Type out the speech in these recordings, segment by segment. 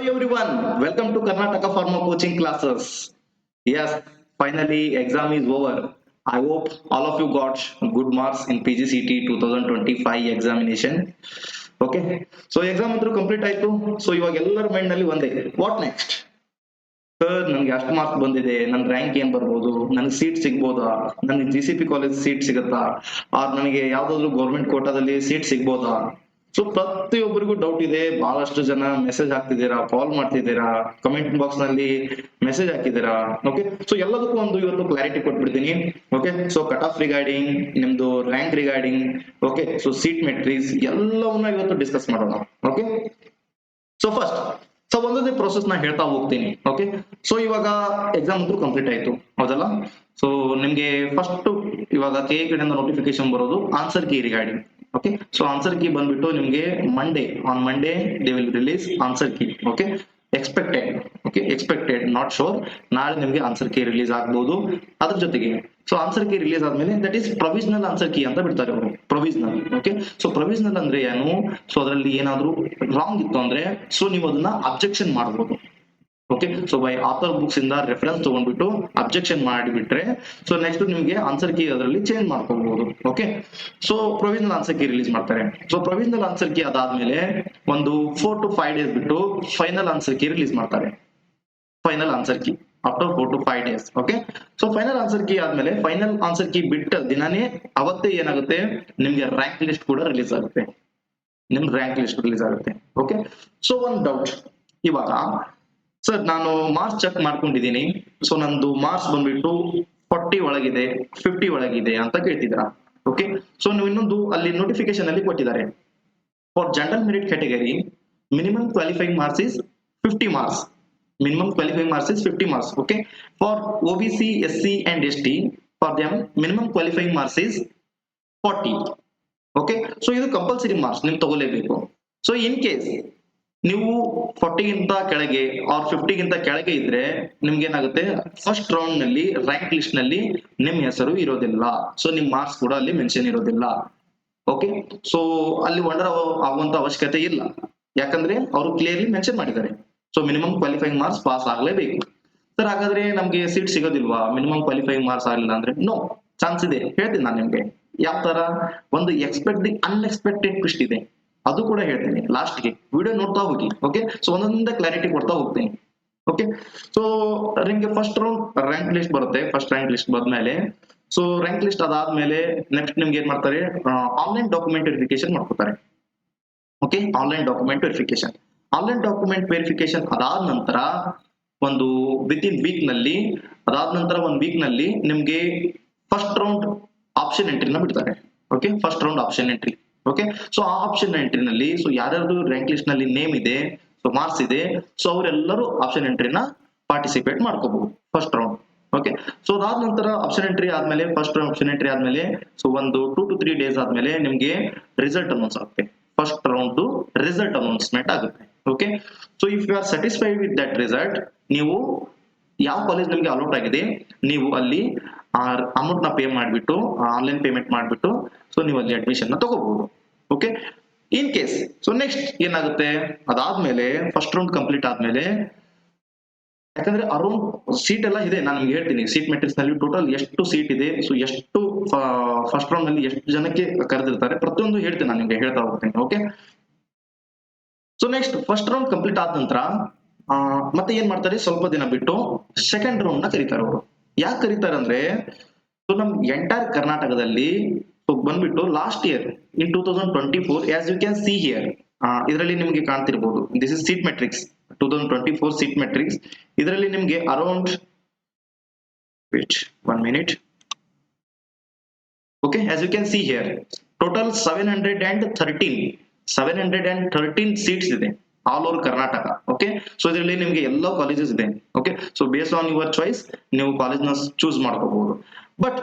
everyone, welcome to Karnataka Pharma Coaching Classes. Yes, finally exam is over. I hope all of you got good marks in PGCT 2025 examination. Okay, so exam ಅಂತೂ complete ಆಯ್ತು. So ಇವಾಗ ಎಲ್ಲರ mind ನಲ್ಲಿ ಒಂದೇ, what next? Sir ನನ್ಗೆ ಅಷ್ಟು marks ಬಂದಿದೆ, ನನ್ನ ರ್ಯಾಂಕ್ ಏನ್ ಬರ್ಬೋದು, ನನಗೆ ಸೀಟ್ ಸಿಗ್ಬೋದಾ, ನನಗೆ GCP ಕಾಲೇಜ್ ಸೀಟ್ ಸಿಗತ್ತಾ, ನನಗೆ ಯಾವ್ದಾದ್ರು ಗೌರ್ಮೆಂಟ್ ಕೋಟಾದಲ್ಲಿ ಸೀಟ್ ಸಿಗ್ಬೋದಾ? ಸೊ ಪ್ರತಿಯೊಬ್ಬರಿಗೂ ಡೌಟ್ ಇದೆ. ಬಹಳಷ್ಟು ಜನ ಮೆಸೇಜ್ ಹಾಕ್ತಿದ್ದೀರಾ, ಕಾಲ್ ಮಾಡ್ತಿದ್ದೀರಾ, ಕಮೆಂಟ್ ಬಾಕ್ಸ್ ನಲ್ಲಿ ಮೆಸೇಜ್ ಹಾಕಿದ್ದೀರಾ. ಓಕೆ, ಸೊ ಎಲ್ಲದಕ್ಕೂ ಒಂದು ಇವತ್ತು ಕ್ಲಾರಿಟಿ ಕೊಟ್ಬಿಡ್ತೀನಿ. Okay, so cut off regarding, ನಿಮ್ದು rank regarding, okay, so seat matrix ಎಲ್ಲವನ್ನ ಇವತ್ತು ಡಿಸ್ಕಸ್ ಮಾಡೋಣ. ಓಕೆ, ಸೊ ಫಸ್ಟ್ ಒಂದೊಂದೇ ಪ್ರೊಸೆಸ್ ನ ಹೇಳ್ತಾ ಹೋಗ್ತೀನಿ. ಓಕೆ, ಸೊ ಇವಾಗ ಎಕ್ಸಾಮ್ ಅಂತೂ ಕಂಪ್ಲೀಟ್ ಆಯ್ತು, ಹೌದಲ್ಲ? ಸೊ ನಿಮ್ಗೆ ಫಸ್ಟ್ ಇವಾಗ ಕೆ ಕಡೆಯಿಂದ ನೋಟಿಫಿಕೇಶನ್ ಬರೋದು answer key regarding. Okay, so answer key ಬಂದ್ಬಿಟ್ಟು ನಿಮ್ಗೆ on Monday they will release answer key. Okay, expected not sure, ನಾಳೆ ನಿಮ್ಗೆ ಆನ್ಸರ್ ಕೀ ರಿಲೀಸ್ ಆಗ್ಬಹುದು. ಅದ್ರ ಜೊತೆಗೆ ಸೊ ಆನ್ಸರ್ ಕೀ ರಿಲೀಸ್ ಆದ್ಮೇಲೆ that is provisional answer key ಅಂತ ಬಿಡ್ತಾರೆ ಅವರು, ಪ್ರೊವಿಷನಲ್. ಓಕೆ, ಸೊ ಪ್ರೊವಿಷನಲ್ ಅಂದ್ರೆ ಏನು? ಸೊ ಅದರಲ್ಲಿ ಏನಾದ್ರು ರಾಂಗ್ ಇತ್ತು ಅಂದ್ರೆ ಸೊ ನೀವು ಅದನ್ನ ಅಬ್ಜೆಕ್ಷನ್ ಮಾಡಬಹುದು. Okay, so by author books ಇಂದ ರೆಫರೆನ್ಸ್ ತಗೊಂಡ್ಬಿಟ್ಟು ಅಬ್ಜೆಕ್ಷನ್ ಮಾಡಿಬಿಟ್ರೆ ಸೊ ನೆಕ್ಸ್ಟ್ ನಿಮ್ಗೆ ಆನ್ಸರ್ ಕೀ ಅದರಲ್ಲಿ ಚೇಂಜ್ ಮಾಡ್ಕೋಬಹುದು. Okay, so provisional answer key release ಮಾಡ್ತಾರೆ. ಸೊ ಪ್ರೊವಿಷನಲ್ ಆನ್ಸರ್ ಕೀ ಅದಾದ್ಮೇಲೆ ಒಂದು 4 to 5 ಡೇಸ್ ಬಿಟ್ಟು ಫೈನಲ್ ಆನ್ಸರ್ ಕೀ ರಿಲೀಸ್ ಮಾಡ್ತಾರೆ. Final answer key after 4 to 5 days. Okay, so final answer key ಆದ್ಮೇಲೆ final answer key ಬಿಟ್ಟ ದಿನಾನೇ ಅವತ್ತೇ ಏನಾಗುತ್ತೆ, ನಿಮ್ಗೆ ರ್ಯಾಂಕ್ ಲಿಸ್ಟ್ ಕೂಡ ರಿಲೀಸ್ ಆಗುತ್ತೆ. ಓಕೆ, ಸೊ ಒಂದು ಡೌಟ್ ಇವಾಗ, ಸರ್ ನಾನು ಮಾರ್ಕ್ಸ್ ಚೆಕ್ ಮಾಡ್ಕೊಂಡಿದ್ದೀನಿ, ಸೊ ನಂದು ಮಾರ್ಕ್ಸ್ ಬಂದ್ಬಿಟ್ಟು 40 ಒಳಗಿದೆ, 50 ಒಳಗಿದೆ ಅಂತ ಕೇಳ್ತಿದ್ರ. ಓಕೆ, ಸೊ ನೀವು ಇನ್ನೊಂದು ಅಲ್ಲಿ ನೋಟಿಫಿಕೇಶನ್ ಅಲ್ಲಿ ಕೊಟ್ಟಿದ್ದಾರೆ, for general merit category minimum qualifying marks is 50 marks. Okay, for OBC, SC and ST, for them minimum qualifying marks is 40. Okay, so ಇದು ಕಂಪಲ್ಸರಿ ಮಾರ್ಕ್ಸ್ ನೀವು ತಗೋಲೇಬೇಕು. ಸೊ ಇನ್ ಕೇಸ್ ನೀವು 40 ಗಿಂತ ಕೆಳಗೆ ಆರ್ 50 ಗಿಂತ ಕೆಳಗೆ ಇದ್ರೆ ನಿಮ್ಗೆ ಏನಾಗುತ್ತೆ, ಫಸ್ಟ್ ರೌಂಡ್ ನಲ್ಲಿ ರ್ಯಾಂಕ್ ಲಿಸ್ಟ್ ನಲ್ಲಿ ನಿಮ್ ಹೆಸರು ಇರೋದಿಲ್ಲ. ಸೊ ನಿಮ್ ಮಾರ್ಕ್ಸ್ ಕೂಡ ಅಲ್ಲಿ ಮೆನ್ಷನ್ ಇರೋದಿಲ್ಲ. ಓಕೆ, ಸೊ ಅಲ್ಲಿ ವಂಡರ್ ಆಗುವಂತ ಅವಶ್ಯಕತೆ ಇಲ್ಲ, ಯಾಕಂದ್ರೆ ಅವರು ಕ್ಲಿಯರ್ಲಿ ಮೆನ್ಷನ್ ಮಾಡಿದ್ದಾರೆ. So minimum qualifying marks pass ಆಗ್ಲೇಬೇಕು. ಸರ್ ಹಾಗಾದ್ರೆ ನಮ್ಗೆ ಸೀಟ್ ಸಿಗೋದಿಲ್ವಾ ಮಿನಿಮಮ್ ಕ್ವಾಲಿಫೈಯಿಂಗ್ ಮಾರ್ಕ್ಸ್ ಆಗಿಲ್ಲ ಅಂದ್ರೆ? ನೋ, ಚಾನ್ಸ್ ಇದೆ. ಹೇಳ್ತೀನಿ ನಾನು ನಿಮ್ಗೆ ಯಾವ ತರ. ಒಂದು ಅನ್ಎಕ್ಸ್ಪೆಕ್ಟೆಡ್ ಟ್ವಿಸ್ಟ್ ಇದೆ, ಅದು ಕೂಡ ಹೇಳ್ತೀನಿ ಲಾಸ್ಟ್ಗೆ, ವಿಡಿಯೋ ನೋಡ್ತಾ ಹೋಗಿ. ಓಕೆ, ಸೊ ಒಂದೊಂದ ಕ್ಲಾರಿಟಿ ಕೊಡ್ತಾ ಹೋಗ್ತೀನಿ. ಓಕೆ, ಸೊ ನಿಮ್ಗೆ ಫಸ್ಟ್ ರೌಂಡ್ ರ್ಯಾಂಕ್ ಲಿಸ್ಟ್ ಬರುತ್ತೆ. ಫಸ್ಟ್ ರ್ಯಾಂಕ್ ಲಿಸ್ಟ್ ಬಂದ್ಮೇಲೆ ಸೊ ರ್ಯಾಂಕ್ ಲಿಸ್ಟ್ ಅದಾದ್ಮೇಲೆ ನೆಕ್ಸ್ಟ್ ನಿಮ್ಗೆ ಏನ್ ಮಾಡ್ತಾರೆ, ಆನ್ಲೈನ್ ಡಾಕ್ಯುಮೆಂಟ್ ವೆರಿಫಿಕೇಶನ್ ಮಾಡ್ಕೊತಾರೆ. ಓಕೆ, ಆನ್ಲೈನ್ ಡಾಕ್ಯುಮೆಂಟ್ ವೆರಿಫಿಕೇಶನ್ ಅದಾದ ನಂತರ ಒಂದು ವಿತಿನ್ ವೀಕ್ ನಲ್ಲಿ, ಒಂದ್ ವೀಕ್ ನಲ್ಲಿ ನಿಮ್ಗೆ ಫಸ್ಟ್ ರೌಂಡ್ ಆಪ್ಷನ್ ಎಂಟ್ರಿನ ಬಿಡ್ತಾರೆ. Okay, first round option entry. Okay, so ಆ ಆಪ್ಷನ್ ಎಂಟ್ರಿ ನಲ್ಲಿ ಸೊ ಯಾರ್ಯಾರ್ದು ರ್ಯಾಂಕ್ ಲಿಸ್ಟ್ ನಲ್ಲಿ ನೇಮ್ ಇದೆ, ಸೊ ಮಾರ್ಕ್ಸ್ ಇದೆ, ಸೊ ಅವರೆಲ್ಲರೂ ಆಪ್ಷನ್ ಎಂಟ್ರಿನ ಪಾರ್ಟಿಸಿಪೇಟ್ ಮಾಡ್ಕೋಬಹುದು ಫಸ್ಟ್ ರೌಂಡ್. ಓಕೆ, ಸೊ ಅದಾದ ನಂತರ ಆಪ್ಷನ್ ಎಂಟ್ರಿ ಆದ್ಮೇಲೆ, ಫಸ್ಟ್ ರೌಂಡ್ ಆಪ್ಷನ್ ಎಂಟ್ರಿ ಆದ್ಮೇಲೆ ಸೊ ಒಂದು 2 to 3 ಡೇಸ್ ಆದ್ಮೇಲೆ ನಿಮ್ಗೆ ರಿಸಲ್ಟ್ ಅನೌನ್ಸ್ ಆಗುತ್ತೆ. ಫಸ್ಟ್ ರೌಂಡ್ ರಿಸಲ್ಟ್ ಅನೌನ್ಸ್ಮೆಂಟ್ ಆಗುತ್ತೆ. Okay, so if you are satisfied with that result, ನೀವು ಯಾವ ಕಾಲೇಜ್ ನಿಮ್ಗೆ ಅಲೌಟ್ ಆಗಿದೆ ನೀವು ಅಲ್ಲಿ ಅಮೌಂಟ್ ನ ಪೇ ಮಾಡಿಬಿಟ್ಟು, ಆನ್ಲೈನ್ ಪೇಮೆಂಟ್ ಮಾಡಿಬಿಟ್ಟು ಸೊ ನೀವು ಅಲ್ಲಿ ಅಡ್ಮಿಷನ್ ನ ತಗೋಬಹುದು. Okay, in case so next ಏನಾಗುತ್ತೆ, ಅದಾದ್ಮೇಲೆ ಫಸ್ಟ್ ರೌಂಡ್ ಕಂಪ್ಲೀಟ್ ಆದ್ಮೇಲೆ, ಯಾಕಂದ್ರೆ ಅರೌಂಡ್ ಸೀಟ್ ಎಲ್ಲ ಇದೆ, ನಾನು ನಿಮ್ಗೆ ಹೇಳ್ತೀನಿ ಸೀಟ್ ಮೆಟ್ರಿಕ್ಸ್ ನಲ್ಲಿ ಟೋಟಲ್ ಎಷ್ಟು ಸೀಟ್ ಇದೆ, ಸೊ ಎಷ್ಟು ಫಸ್ಟ್ ರೌಂಡ್ ನಲ್ಲಿ ಎಷ್ಟು ಜನಕ್ಕೆ ಕರೆದಿರ್ತಾರೆ, ಪ್ರತಿಯೊಂದು ಹೇಳ್ತೀನಿ ನಾನು ನಿಮ್ಗೆ ಹೇಳ್ತಾ ಹೋಗ್ತೀನಿ. Okay, so next first round complete ಆದ ನಂತರ ಮತ್ತೆ ಏನ್ ಮಾಡ್ತಾರೆ, ಸ್ವಲ್ಪ ದಿನ ಬಿಟ್ಟು ಸೆಕೆಂಡ್ ರೌಂಡ್ ನ ಕರೀತಾರೆ ಅವರು. ಯಾಕೆ ಕರೀತಾರೆ ಅಂದ್ರೆ, ಸೊ ನಮ್ ಎಂಟೈರ್ ಕರ್ನಾಟಕದಲ್ಲಿ ಬಂದ್ಬಿಟ್ಟು last year in 2024 as you can see here, ಇದರಲ್ಲಿ ನಿಮ್ಗೆ ಕಾಣ್ತಿರ್ಬೋದು, this is seat matrix 2024 seat matrix. ಇದರಲ್ಲಿ ನಿಮ್ಗೆ around 1 minute. Okay, as you can see here, total 713 seats ಇದೆ all over Karnataka. Okay, so ಇದರಲ್ಲಿ ನಿಮ್ಗೆ ಎಲ್ಲ ಕಾಲೇಜಸ್ ಇದೆ. Okay, so based on your choice ನೀವು ಕಾಲೇಜ್ ನ ಚೂಸ್ ಮಾಡ್ಕೋಬಹುದು. ಬಟ್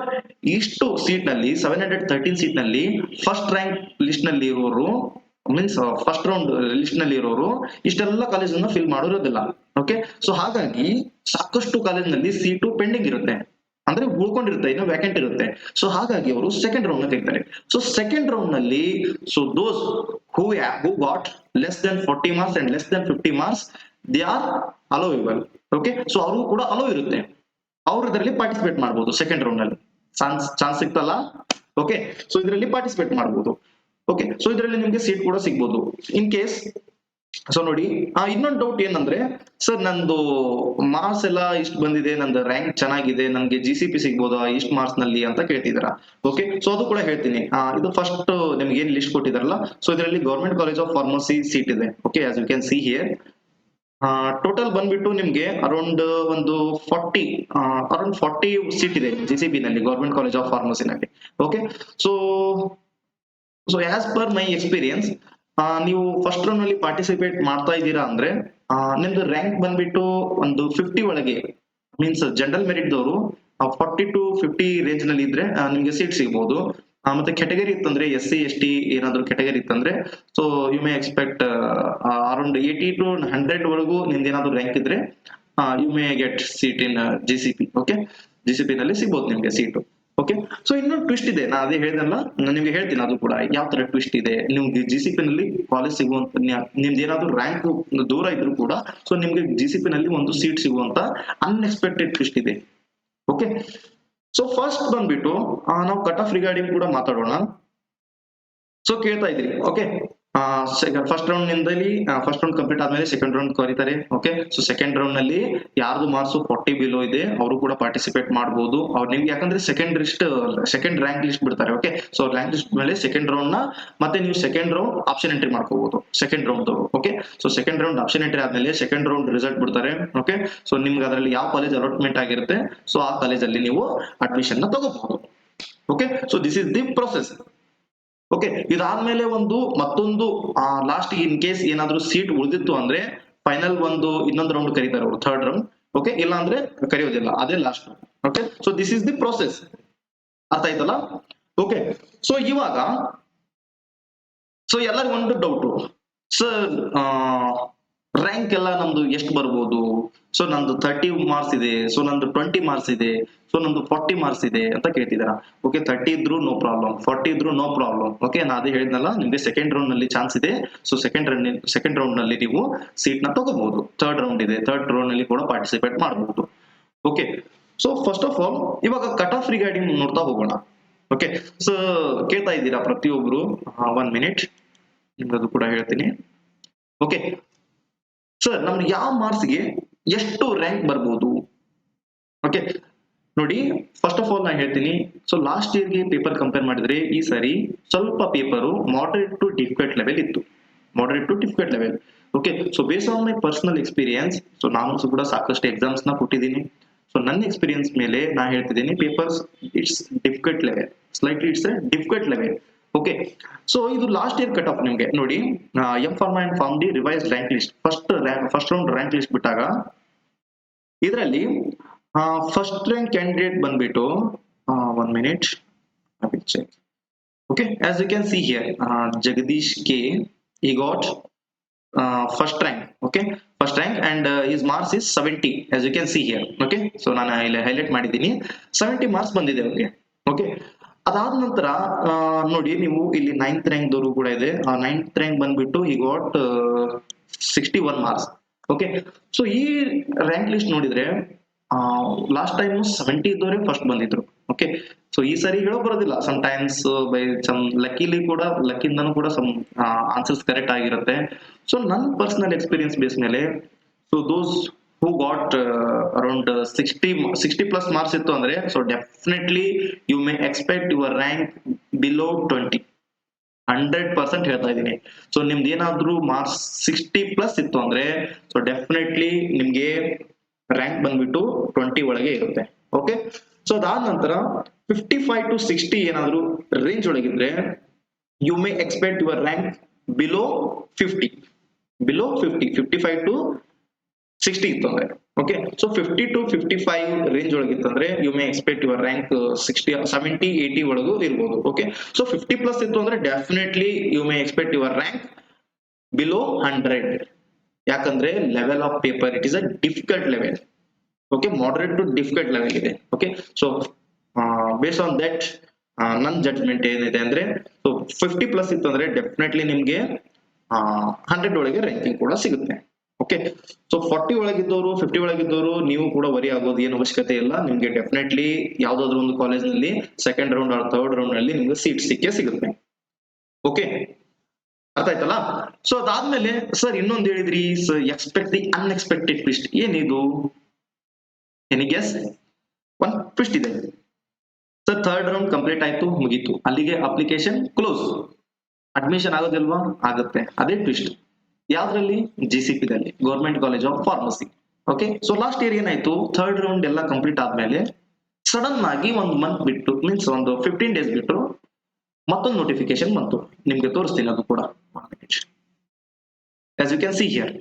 ಇಷ್ಟು ಸೀಟ್ ನಲ್ಲಿ 713 ಸೀಟ್ ನಲ್ಲಿ ಫಸ್ಟ್ ರ್ಯಾಂಕ್ ಲಿಸ್ಟ್ ನಲ್ಲಿ ಇರೋರು, ಮೀನ್ಸ್ ಫಸ್ಟ್ ರೌಂಡ್ ಲಿಸ್ಟ್ ನಲ್ಲಿ ಇರೋರು ಇಷ್ಟೆಲ್ಲ ಕಾಲೇಜ್ ಫಿಲ್ ಮಾಡಿರೋದಿಲ್ಲ. ಓಕೆ, ಸೊ ಹಾಗಾಗಿ ಸಾಕಷ್ಟು ಕಾಲೇಜ್ ನಲ್ಲಿ ಸೀಟು ಪೆಂಡಿಂಗ್ ಇರುತ್ತೆ, ಅಂದ್ರೆ ಉಳ್ಕೊಂಡಿರುತ್ತೆ, ಇನ್ನು ವ್ಯಾಕೆಂಟ್ ಇರುತ್ತೆ. ಸೊ ಹಾಗಾಗಿ ಅವರು ಸೆಕೆಂಡ್ ರೌಂಡ್ ನ ತೆಗಿತಾರೆ. ಸೊ ಸೆಕೆಂಡ್ ರೌಂಡ್ ನಲ್ಲಿ so those who got less than 40 marks and less than 50 marks, they are allowable. Okay, so ಅವ್ರಿಗೂ ಕೂಡ ಅಲೋ ಇರುತ್ತೆ, ಅವ್ರು ಇದರಲ್ಲಿ ಪಾರ್ಟಿಸಿಪೇಟ್ ಮಾಡ್ಬೋದು ಸೆಕೆಂಡ್ ರೌಂಡ್ ಅಲ್ಲಿ. ಚಾನ್ಸ್ ಸಿಕ್ತಲ್ಲ. ಓಕೆ, ಸೊ ಇದರಲ್ಲಿ ಪಾರ್ಟಿಸಿಪೇಟ್ ಮಾಡ್ಬೋದು. ಓಕೆ, ಸೊ ಇದರಲ್ಲಿ ನಿಮ್ಗೆ ಸೀಟ್ ಕೂಡ ಸಿಗ್ಬೋದು ಇನ್ ಕೇಸ್. ಸೊ ನೋಡಿ, ಇನ್ನೊಂದು ಡೌಟ್ ಏನಂದ್ರೆ, ಸರ್ ನಂದು ಮಾರ್ಕ್ಸ್ ಎಲ್ಲ ಇಷ್ಟು ಬಂದಿದೆ, ನಂದು ರ್ಯಾಂಕ್ ಚೆನ್ನಾಗಿದೆ, ನನ್ಗೆ GCP ಸಿಗ್ಬೋದಾ ಇಷ್ಟು ಮಾರ್ಕ್ಸ್ ನಲ್ಲಿ ಅಂತ ಕೇಳ್ತಿದಾರ. ಓಕೆ, ಸೊ ಅದು ಕೂಡ ಹೇಳ್ತೀನಿ. ಇದು ಫಸ್ಟ್ ನಿಮ್ಗೆ ಏನ್ ಲಿಸ್ಟ್ ಕೊಟ್ಟಿದಾರಲ್ಲ, ಸೊ ಇದರಲ್ಲಿ government college of pharmacy seat ಇದೆ. Okay, as you can see here, total ಬಂದ್ಬಿಟ್ಟು ನಿಮ್ಗೆ ಅರೌಂಡ್ ಒಂದು 40 ಸೀಟ್ ಇದೆ GCB ನಲ್ಲಿ, ಗೌರ್ಮೆಂಟ್ ಕಾಲೇಜ್ ಆಫ್ ಫಾರ್ಮಸಿ ನಲ್ಲಿ. Okay, so as per my experience, ನೀವು ಫಸ್ಟ್ ರೌಂಡ್ ನಲ್ಲಿ ಪಾರ್ಟಿಸಿಪೇಟ್ ಮಾಡ್ತಾ ಇದ್ದೀರಾ ಅಂದ್ರೆ ನಿಮ್ದು ರ್ಯಾಂಕ್ ಬಂದ್ಬಿಟ್ಟು ಒಂದು 50 ಒಳಗೆ, ಮೀನ್ಸ್ ಜನರಲ್ ಮೆರಿಟ್ ದವರು 40 to 50 ರೇಂಜ್ ನಲ್ಲಿ ಇದ್ರೆ ನಿಮ್ಗೆ ಸೀಟ್ ಸಿಗ್ಬೋದು. ಮತ್ತೆ ಕೆಟಗರಿ ಇತ್ತಂದ್ರೆ SC ST ಏನಾದ್ರು ಕೆಟಗರಿ ಇತ್ತಂದ್ರೆ, so you may expect around 80 to 100 ವರೆಗೂ ನಿಮ್ದು ಏನಾದ್ರು ರ್ಯಾಂಕ್ ಇದ್ರೆ you may get seat in GCP. Okay, GCP ನಲ್ಲಿ ಸಿಗ್ಬೋದು ನಿಮ್ಗೆ ಸೀಟು. ಓಕೆ, ಸೊ ಇನ್ನೊಂದು ಟ್ವಿಸ್ಟ್ ಇದೆ, ನಾ ಅದೇ ಹೇಳ್ದಲ್ಲ, ನಾನು ನಿಮ್ಗೆ ಹೇಳ್ತೀನಿ ಅದು ಕೂಡ ಯಾವ ತರ ಟ್ವಿಸ್ಟ್ ಇದೆ. ನಿಮ್ಗೆ GCP ನಲ್ಲಿ ಕಾಲೇಜ್ ಸಿಗುವಂತ, ನಿಮ್ದು ಏನಾದ್ರು ರ್ಯಾಂಕ್ ದೂರ ಇದ್ರು ಕೂಡ, ಸೊ ನಿಮ್ಗೆ GCP ನಲ್ಲಿ ಒಂದು ಸೀಟ್ ಸಿಗುವಂತ ಅನ್ಎಕ್ಸ್ಪೆಕ್ಟೆಡ್ ಟ್ವಿಸ್ಟ್ ಇದೆ. ಓಕೆ, ಸೊ ಫಸ್ಟ್ ಬಂದ್ಬಿಟ್ಟು ನಾವು ಕಟ್ ಆಫ್ ರಿಗಾರ್ಡಿಂಗ್ ಕೂಡ ಮಾತಾಡೋಣ. ಸೊ ಕೇಳ್ತಾ ಇದ್ರಿ, ಓಕೆ, ಫಸ್ಟ್ ರೌಂಡ್ ನಿಂದಲಿ ಫಸ್ಟ್ ರೌಂಡ್ ಕಂಪ್ಲೀಟ್ ಆದ್ಮೇಲೆ ಸೆಕೆಂಡ್ ರೌಂಡ್ ಕರೀತಾರೆ. ಓಕೆ, ಸೊ ಸೆಕೆಂಡ್ ರೌಂಡ್ ನಲ್ಲಿ ಯಾರ್ದು ಮಾರ್ಕ್ಸ್ 40 ಬಿಲೋ ಇದೆ ಅವರು ಕೂಡ ಪಾರ್ಟಿಸಿಪೇಟ್ ಮಾಡಬಹುದು. ಅವ್ರು ನಿಮ್ಗೆ ಯಾಕಂದ್ರೆ ಸೆಕೆಂಡ್ ರ್ಯಾಂಕ್ ಲಿಸ್ಟ್ ಬಿಡ್ತಾರೆ. ಓಕೆ, ಸೊ ರ್ಯಾಂಕ್ ಲಿಸ್ಟ್ ಮೇಲೆ ಸೆಕೆಂಡ್ ರೌಂಡ್ ನ ಮತ್ತೆ ನೀವು ಸೆಕೆಂಡ್ ರೌಂಡ್ ಆಪ್ಷನ್ ಎಂಟ್ರಿ ಮಾಡ್ಕೋಬಹುದು second round. Okay, so second round option entry ಆದ್ಮೇಲೆ ಸೆಕೆಂಡ್ ರೌಂಡ್ ರಿಸಲ್ಟ್ ಬಿಡ್ತಾರೆ. ಓಕೆ, ಸೊ ನಿಮ್ಗೆ ಅದರಲ್ಲಿ ಯಾವ ಕಾಲೇಜ್ ಅಲಾಟ್ಮೆಂಟ್ ಆಗಿರುತ್ತೆ, ಸೊ ಆ ಕಾಲೇಜ್ ಅಲ್ಲಿ ನೀವು ಅಡ್ಮಿಷನ್ ನ ತಗೋಬಹುದು. Okay, so this is the process. Okay, ಇದಾದ್ಮೇಲೆ ಮತ್ತೊಂದು ಲಾಸ್ಟ್ ಇನ್ ಕೇಸ್ ಏನಾದ್ರು ಸೀಟ್ ಉಳಿದಿತ್ತು ಅಂದ್ರೆ ಫೈನಲ್ ಇನ್ನೊಂದು ರೌಂಡ್ ಕರೀತಾರೆ ಅವರು, ಥರ್ಡ್ ರೌಂಡ್. ಓಕೆ, ಇಲ್ಲ ಅಂದ್ರೆ ಕರೆಯೋದಿಲ್ಲ, ಅದೇ last. Okay, so this is the process. ಅರ್ಥ ಆಯ್ತಲ್ಲ. ಓಕೆ, ಸೊ ಇವಾಗ ಎಲ್ಲರಿಗೂ ಒಂದು ಡೌಟ್, ಸರ್ ರ್ಯಾಂಕ್ ಎಲ್ಲ ನಮ್ದು ಎಷ್ಟು ಬರ್ಬೋದು? ಸೊ ನಂದು 30 ಮಾರ್ಕ್ಸ್ ಇದೆ, ಸೊ ನಂದು 20 ಮಾರ್ಕ್ಸ್ ಇದೆ, ಸೊ ನಂದು 40 ಮಾರ್ಕ್ಸ್ ಇದೆ ಅಂತ ಕೇಳ್ತಿದಾರ. ಓಕೆ, 30 ಇದ್ರು ನೋ ಪ್ರಾಬ್ಲಮ್, 40 ಇದ್ರು ನೋ ಪ್ರಾಬ್ಲಮ್. ಓಕೆ, ನಾ ಅದೇ ಹೇಳಿದ್ನಲ್ಲ, ನಿಮ್ಗೆ ಸೆಕೆಂಡ್ ರೌಂಡ್ ನಲ್ಲಿ ಚಾನ್ಸ್ ಇದೆ. ಸೊ ಸೆಕೆಂಡ್ ರೌಂಡ್ ನಲ್ಲಿ ನೀವು ಸೀಟ್ ನ ತಗೋಬಹುದು. ಥರ್ಡ್ ರೌಂಡ್ ಇದೆ, ಥರ್ಡ್ ರೌಂಡ್ ನಲ್ಲಿ ಕೂಡ ಪಾರ್ಟಿಸಿಪೇಟ್ ಮಾಡಬಹುದು. Okay, so first of all ಇವಾಗ ಕಟ್ ಆಫ್ ರಿಗಾರ್ಡಿಂಗ್ ನೋಡ್ತಾ ಹೋಗೋಣ. ಓಕೆ, ಸೊ ಕೇಳ್ತಾ ಇದ್ದೀರಾ ಪ್ರತಿಯೊಬ್ರು, 1 ಮಿನಿಟ್ ನಿಮ್ಗದು ಕೂಡ ಹೇಳ್ತೀನಿ. ಓಕೆ, ಸರ್ ನಮ್ಗೆ ಯಾವ ಮಾರ್ಕ್ಸ್ಗೆ ಎಷ್ಟು ರ್ಯಾಂಕ್ ಬರ್ಬೋದು? ಓಕೆ, ನೋಡಿ, ಫಸ್ಟ್ ಆಫ್ ಆಲ್ ನಾನು ಹೇಳ್ತೀನಿ. ಸೊ ಲಾಸ್ಟ್ ಇಯರ್ಗೆ ಪೇಪರ್ ಕಂಪೇರ್ ಮಾಡಿದ್ರೆ ಈ ಸಾರಿ ಸ್ವಲ್ಪ paper moderate to difficult level ಇತ್ತು. Okay, so base on my personal experience, so ನಾನು ಕೂಡ ಸಾಕಷ್ಟು ಎಕ್ಸಾಮ್ಸ್ ನ ಕೊಟ್ಟಿದ್ದೀನಿ. ಸೊ ನನ್ನ ಎಕ್ಸ್ಪೀರಿಯನ್ಸ್ ಮೇಲೆ ನಾ ಹೇಳ್ತಿದ್ದೀನಿ, papers it's difficult level, slightly it's a difficult level. Okay, so ಇದು ಲಾಸ್ಟ್ ಇಯರ್ ಕಟ್ ಆಫ್ ನಿಮ್ಗೆ ನೋಡಿ, M pharma and pharm D revise rank list, first round rank list ಬಿಟ್ಟಾಗ ಇದರಲ್ಲಿ ಫಸ್ಟ್ ರ್ಯಾಂಕ್ ಕ್ಯಾಂಡಿಡೇಟ್ ಬಂದ್ಬಿಟ್ಟು 1 minute, okay, as you can see here, Jagadish K, he got first rank. Okay, first rank and his marks is 70, as you can see here. Okay, so ನಾನು ಇಲ್ಲಿ highlight ಮಾಡಿದ್ದೀನಿ, 70 marks ಬಂದಿದೆ ಅವ್ರಿಗೆ. Okay, ಅದಾದ ನಂತರ ನೋಡಿ, ನೀವು ಇಲ್ಲಿ 9th ರ್ಯಾಂಕ್ ದವರು ಕೂಡ ಇದೆ. 9th ರ್ಯಾಂಕ್ ಬಂದ್ಬಿಟ್ಟು he got 61 marks. Okay, so ಈ ರ್ಯಾಂಕ್ ಲಿಸ್ಟ್ ನೋಡಿದ್ರೆ ಲಾಸ್ಟ್ ಟೈಮ್ 70 ಇದ್ದವರೇ ಫಸ್ಟ್ ಬಂದಿದ್ರು. ಓಕೆ, ಸೊ ಈ ಸರಿ ಹೇಳೋ ಬರೋದಿಲ್ಲ, ಸಮ್ ಟೈಮ್ಸ್ ಬೈ ಸಮ್ ಲಕ್ಕಿಂದನೂ ಕೂಡ ಸಮ್ ಆನ್ಸರ್ಸ್ ಕರೆಕ್ಟ್ ಆಗಿರುತ್ತೆ. ಸೊ ನನ್ನ ಪರ್ಸನಲ್ ಎಕ್ಸ್ಪೀರಿಯನ್ಸ್ ಬೇಸ್ ಮೇಲೆ, so those who got around 60 plus marks ಇತ್ತು ಅಂದ್ರೆ, so definitely you may expect your rank below 20. 100% ಹೇಳ್ತಾ ಇದ್ದೀನಿ. ಸೊ ನಿಮ್ದು ಏನಾದ್ರೂ ಮಾರ್ಕ್ಸ್ 60 ಪ್ಲಸ್ ಇತ್ತು ಅಂದ್ರೆ, ಸೊ ಡೆಫಿನೆಟ್ಲಿ ನಿಮ್ಗೆ ರ್ಯಾಂಕ್ ಬಂದ್ಬಿಟ್ಟು 20 ಒಳಗೆ ಇರುತ್ತೆ. ಓಕೆ, ಸೊ ಅದಾದ ನಂತರ 55 to 60 ಏನಾದ್ರು ರೇಂಜ್ ಒಳಗಿದ್ರೆ, you may expect your rank below 50. 55 to 60 ಇತ್ತು ಅಂದ್ರೆ, ಓಕೆ, ಸೊ 50 to 55 ರೇಂಜ್ ಒಳಗಿತ್ತಂದ್ರೆ you may expect your rank 60, 70, 80 ಒಳಗೂ ಇರ್ಬೋದು. ಓಕೆ, ಸೊ 50 ಪ್ಲಸ್ ಇತ್ತು ಅಂದ್ರೆ definitely you may expect your rank below 100. ಯಾಕಂದ್ರೆ level of paper it is a difficult level. Okay, moderate to difficult level ಇದೆ. Okay, so base on that ನನ್ನ judgement ಏನಿದೆ ಅಂದ್ರೆ, so 50 plus ಇತ್ತು ಅಂದ್ರೆ definitely ನಿಮ್ಗೆ 100 ಒಳಗೆ ರ್ಯಾಂಕಿಂಗ್ ಕೂಡ ಸಿಗುತ್ತೆ. ಓಕೆ. ಓಕೆ ಸೊ 40 ಒಳಗಿದ್ದವರು 50 ಒಳಗಿದ್ದವರು ನೀವು ಕೂಡ ವರಿ ಆಗೋದು ಏನು ಅವಶ್ಯಕತೆ ಇಲ್ಲ. ನಿಮ್ಗೆ ಡೆಫಿನೆಟ್ಲಿ ಯಾವ್ದಾದ್ರು ಒಂದು ಕಾಲೇಜ್ ನಲ್ಲಿ second round R third round ನಲ್ಲಿ ನಿಮ್ಗೆ ಸೀಟ್ ಸಿಕ್ಕೇ ಸಿಗುತ್ತೆ. ಓಕೆ ಅರ್ಥ ಆಯ್ತಲ್ಲ. ಸೊ ಅದಾದ್ಮೇಲೆ ಸರ್ ಇನ್ನೊಂದು ಹೇಳಿದ್ರಿ ಎಕ್ಸ್ಪೆಕ್ಟ್ ದಿ ಅನ್ಎಕ್ಸ್ಪೆಕ್ಟೆಡ್ ಟ್ವಿಸ್ಟ್. ಏನಿದು? Any guess? ಒಂದ್ ಟ್ವಿಸ್ಟ್ ಇದೆ ಸರ್. ಥರ್ಡ್ ರೌಂಡ್ ಕಂಪ್ಲೀಟ್ ಆಯ್ತು, ಮುಗೀತು, ಅಲ್ಲಿಗೆ ಅಪ್ಲಿಕೇಶನ್ ಕ್ಲೋಸ್. ಅಡ್ಮಿಷನ್ ಆಗೋದಿಲ್ವಾ? ಆಗುತ್ತೆ. ಅದೇ ಟ್ವಿಸ್ಟ್. ಯಾವ್ದ್ರಲ್ಲಿ? GCP ದಲ್ಲಿ, government college of pharmacy. Okay so last year ಏನಾಯ್ತು, ಥರ್ಡ್ ರೌಂಡ್ ಎಲ್ಲ ಕಂಪ್ಲೀಟ್ ಆದ್ಮೇಲೆ ಸಡನ್ ಆಗಿ ಒಂದು ಮಂತ್ ಬಿಟ್ಟು, ಮೀನ್ಸ್ ಒಂದು 15 ಡೇಸ್ ಬಿಟ್ಟು ಮತ್ತೊಂದು ನೋಟಿಫಿಕೇಶನ್ ಬಂತು. ನಿಮ್ಗೆ ತೋರಿಸ್ತೀನಿ ಅದು ಕೂಡ. As you can see here,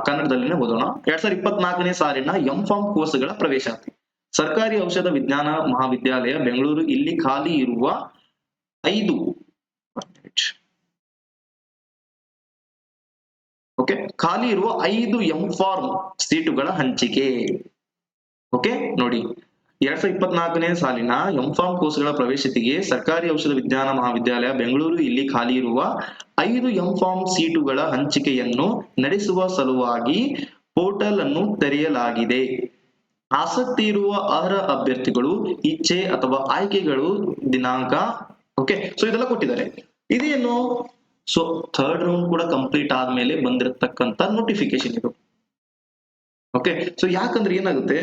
ಕನ್ನಡದಲ್ಲಿನೇ ಓದೋಣ. 2024ನೇ ಸಾಲಿನ ಎಂಫಾರ್ಮ್ ಕೋರ್ಸ್ಗಳ ಪ್ರವೇಶಾತಿ ಸರ್ಕಾರಿ ಔಷಧ ವಿಜ್ಞಾನ ಮಹಾವಿದ್ಯಾಲಯ ಬೆಂಗಳೂರು ಇಲ್ಲಿ ಖಾಲಿ ಇರುವ 5 ಓಕೆ ಖಾಲಿ ಇರುವ 5 ಎಂಫಾರ್ಮ್ ಸೀಟುಗಳ ಹಂಚಿಕೆ. ಓಕೆ ನೋಡಿ, 2024ನೇ ಸಾಲಿನ ಎಂಫಾರ್ಮ್ ಕೋರ್ಸ್ಗಳ ಪ್ರವೇಶತೆಗೆ ಸರ್ಕಾರಿ ಔಷಧ ವಿಜ್ಞಾನ ಮಹಾವಿದ್ಯಾಲಯ ಬೆಂಗಳೂರು ಇಲ್ಲಿ ಖಾಲಿ ಇರುವ 5 ಎಂಫಾರ್ಮ್ ಸೀಟುಗಳ ಹಂಚಿಕೆಯನ್ನು ನಡೆಸುವ ಸಲುವಾಗಿ ಪೋರ್ಟಲ್ ಅನ್ನು ತೆರೆಯಲಾಗಿದೆ. ಆಸಕ್ತಿ ಇರುವ ಅರ್ಹ ಅಭ್ಯರ್ಥಿಗಳು ಇಚ್ಛೆ ಅಥವಾ ಆಯ್ಕೆಗಳು ದಿನಾಂಕ. ಓಕೆ ಸೊ ಇದೆಲ್ಲ ಕೊಟ್ಟಿದ್ದಾರೆ. ಇದೇನು? ಸೊ ಥರ್ಡ್ ರೌಂಡ್ ಕೂಡ ಕಂಪ್ಲೀಟ್ ಆದ್ಮೇಲೆ ಬಂದಿರತಕ್ಕಂತ ನೋಟಿಫಿಕೇಶನ್ ಇದು. ಓಕೆ ಸೊ ಯಾಕಂದ್ರೆ ಏನಾಗುತ್ತೆ,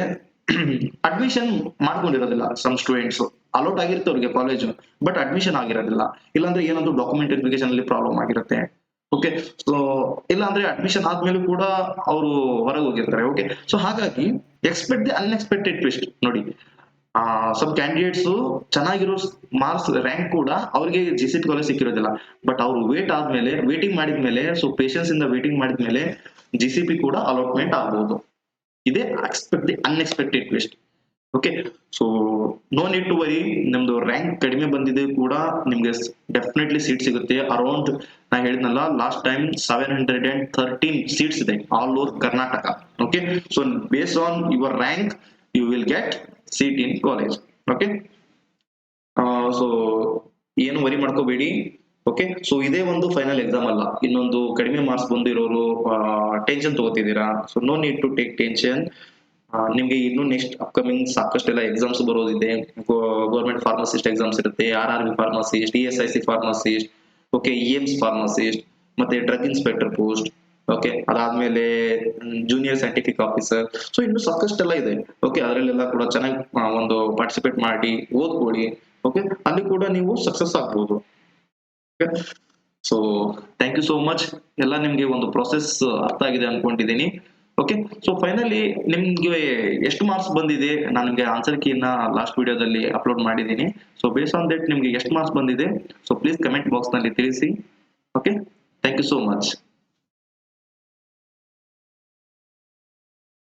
ಅಡ್ಮಿಷನ್ ಮಾಡ್ಕೊಂಡಿರೋದಿಲ್ಲ ಸಮ್ ಸ್ಟೂಡೆಂಟ್ಸ್, ಅಲೌಟ್ ಆಗಿರುತ್ತೆ ಅವ್ರಿಗೆ ಕಾಲೇಜು, ಬಟ್ ಅಡ್ಮಿಷನ್ ಆಗಿರೋದಿಲ್ಲ. ಇಲ್ಲಾಂದ್ರೆ ಏನಾದ್ರು ಡಾಕ್ಯುಮೆಂಟ್ ವೆರಿಫಿಕೇಶನ್ ಅಲ್ಲಿ ಪ್ರಾಬ್ಲಮ್ ಆಗಿರುತ್ತೆ. ಓಕೆ ಸೊ ಇಲ್ಲಾಂದ್ರೆ ಅಡ್ಮಿಷನ್ ಆದ್ಮೇಲೆ ಕೂಡ ಅವರು ಹೊರಗೆ ಹೋಗಿರ್ತಾರೆ. ಓಕೆ ಸೊ ಹಾಗಾಗಿ ಎಕ್ಸ್ಪೆಕ್ಟ್ ದಿ ಅನ್ಎಕ್ಸ್ಪೆಕ್ಟೆಡ್ ಟ್ವಿಸ್ಟ್. ನೋಡಿ, ಸಮ್ ಕ್ಯಾಂಡಿಡೇಟ್ಸ್ ಚೆನ್ನಾಗಿರೋ ಮಾರ್ಕ್ಸ್ ರ್ಯಾಂಕ್ ಕೂಡ ಅವ್ರಿಗೆ GCP ಕಾಲೇಜ್ ಸಿಕ್ಕಿರೋದಿಲ್ಲ, ಬಟ್ ಅವ್ರು ವೇಟಿಂಗ್ ಮಾಡಿದ್ಮೇಲೆ, ಸೊ ಪೇಷನ್ಸ್ ಇಂದ ವೇಟಿಂಗ್ ಮಾಡಿದ್ಮೇಲೆ GCP ಕೂಡ ಅಲಾಟ್ಮೆಂಟ್ ಆಗ್ಬಹುದು. ಇದೇ expect the unexpected twist. Okay so no need to worry. ನಿಮ್ದು ರ್ಯಾಂಕ್ ಕಡಿಮೆ ಬಂದಿದೆ ಕೂಡ ನಿಮ್ಗೆ ಡೆಫಿನೆಟ್ಲಿ ಸೀಟ್ ಸಿಗುತ್ತೆ. ಅರೌಂಡ್ ನಾ ಹೇಳಿದ್ನಲ್ಲ ಲಾಸ್ಟ್ ಟೈಮ್ 713 ಸೀಟ್ಸ್ ಇದೆ all over Karnataka. Okay so based on your rank you will get seat in college. Okay so ಏನು ವರಿ ಮಾಡ್ಕೋಬೇಡಿ. ಓಕೆ ಸೊ ಇದೇ ಒಂದು ಫೈನಲ್ ಎಕ್ಸಾಮ್ ಅಲ್ಲ. ಇನ್ನೊಂದು ಕಡಿಮೆ ಮಾರ್ಕ್ಸ್ ಬಂದಿರೋರು ಟೆನ್ಷನ್ ತಗೋತಿದ್ದೀರಾ. So no need to take tension. ನಿಮ್ಗೆ ಇನ್ನು ನೆಕ್ಸ್ಟ್ ಅಪ್ಕಮಿಂಗ್ ಸಾಕಷ್ಟೆಲ್ಲ ಎಕ್ಸಾಮ್ಸ್ ಬರೋದಿದೆ. ಗೌರ್ಮೆಂಟ್ ಫಾರ್ಮಸಿಸ್ಟ್ ಎಕ್ಸಾಮ್ಸ್ ಇರುತ್ತೆ, RRB pharmacist, ESIC pharmacist, okay EAMS pharmacist, ಮತ್ತೆ ಡ್ರಗ್ ಇನ್ಸ್ಪೆಕ್ಟರ್ ಪೋಸ್ಟ್. ಓಕೆ ಅದಾದ್ಮೇಲೆ ಜೂನಿಯರ್ ಸೈಂಟಿಫಿಕ್ ಆಫೀಸರ್. ಸೊ ಇನ್ನು ಸಾಕಷ್ಟೆಲ್ಲ ಇದೆ. ಓಕೆ ಅದರಲ್ಲೆಲ್ಲ ಕೂಡ ಚೆನ್ನಾಗಿ ಒಂದು ಪಾರ್ಟಿಸಿಪೇಟ್ ಮಾಡಿ ಓದ್ಕೊಳ್ಳಿ. ಓಕೆ ಅಲ್ಲಿ ಕೂಡ ನೀವು ಸಕ್ಸಸ್ ಆಗ್ಬೋದು. So thank you so much. ಎಲ್ಲ ನಿಮ್ಗೆ ಒಂದು ಪ್ರೊಸೆಸ್ ಅರ್ಥ ಆಗಿದೆ ಅನ್ಕೊಂಡಿದ್ದೀನಿ. ಓಕೆ ಸೊ ಫೈನಲಿ ನಿಮ್ಗೆ ಎಷ್ಟು ಮಾರ್ಕ್ಸ್ ಬಂದಿದೆ ನಾನು ನಿಮ್ಗೆ ಆನ್ಸರ್ ಕೀನ ಲಾಸ್ಟ್ ವಿಡಿಯೋದಲ್ಲಿ ಅಪ್ಲೋಡ್ ಮಾಡಿದ್ದೀನಿ. ಸೊ ಬೇಸ್ ಆನ್ ದಟ್ ನಿಮ್ಗೆ ಎಷ್ಟು ಮಾರ್ಕ್ಸ್ ಬಂದಿದೆ ಸೊ ಪ್ಲೀಸ್ ಕಮೆಂಟ್ ಬಾಕ್ಸ್ ನಲ್ಲಿ ತಿಳಿಸಿ. Okay thank you so much.